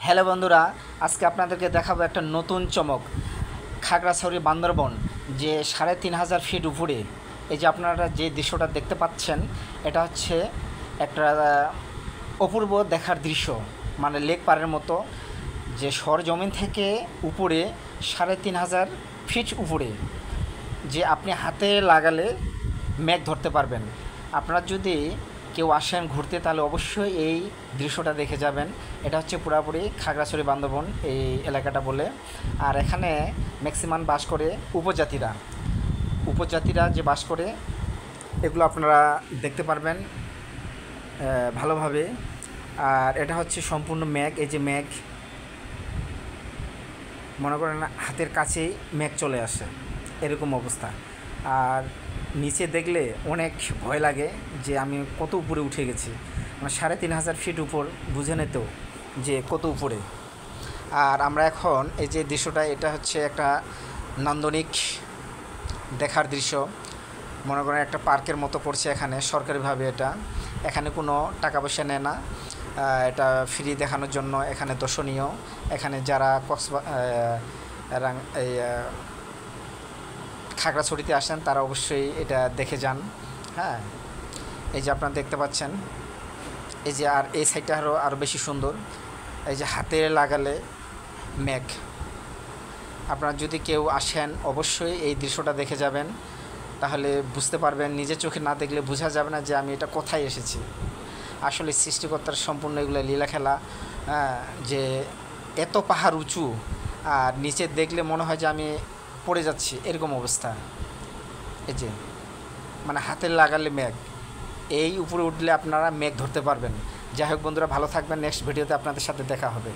Hello বন্ধুরা, আজকে আপনাদেরকে দেখাবো একটা নতুন চমক। খাগড়াছড়ি বান্দরবন যে ৩,৫০০ ফিট উপরে এই যে আপনারা যে দৃশ্যটা দেখতে পাচ্ছেন, এটা হচ্ছে একটা অপূর্ব দেখার দৃশ্য। মানে লেক পাড়ের মতো, যে সরজমিন থেকে উপরে ৩,৫০০ ফিট উপরে, যে আপনি হাতে লাগালে মেঘ ধরতে পারবেন। আপনারা যদি কেউ আসেন ঘুরতে, তাহলে অবশ্যই এই দৃশ্যটা দেখে যাবেন। এটা হচ্ছে পুরাপুরি খাগড়াছড়ি বান্দরবন এই এলাকাটা বলে। আর এখানে ম্যাক্সিমাম বাস করে উপজাতিরা। উপজাতিরা যে বাস করে, এগুলো আপনারা দেখতে পারবেন ভালোভাবে। আর এটা হচ্ছে সম্পূর্ণ মেঘ। এই যে মেঘ, মনে করেন হাতের কাছেই মেঘ চলে আসে, এরকম অবস্থা। আর নিচে দেখলে অনেক ভয় লাগে যে আমি কত উপরে উঠে গেছি। মানে ৩,৫০০ ফিট উপর, বুঝে নিত যে কত উপরে। আর আমরা এখন এই যে দৃশ্যটা, এটা হচ্ছে একটা নান্দনিক দেখার দৃশ্য। মনে করেন একটা পার্কের মতো করছে এখানে সরকারিভাবে। এখানে কোনো টাকা পয়সা নেয় না, এটা ফ্রি দেখানোর জন্য। এখানে দর্শনীয়, এখানে যারা এই খাগড়াছড়িতে আসেন তারা অবশ্যই এটা দেখে যান। হ্যাঁ, এই যে আপনারা দেখতে পাচ্ছেন, এই যে আর এই সাইডটা আরও বেশি সুন্দর। এই যে হাতে লাগালে মেঘ। আপনারা যদি কেউ আসেন অবশ্যই এই দৃশ্যটা দেখে যাবেন, তাহলে বুঝতে পারবেন। নিজের চোখে না দেখলে বোঝা যাবে না যে আমি এটা কোথায় এসেছি। আসলে সৃষ্টিকর্তার সম্পূর্ণ এগুলো লীলা খেলা। যে এত পাহাড় উঁচু, আর নিচে দেখলে মনে হয় যে আমি পড়ে যাচ্ছি, এরকম অবস্থা। এই যে মানে হাতে লাগালে মেঘ, এই উপরে উঠলে আপনারা মেঘ ধরতে পারবেন। যাই হোক বন্ধুরা, ভালো থাকবেন। নেক্সট ভিডিওতে আপনাদের সাথে দেখা হবে।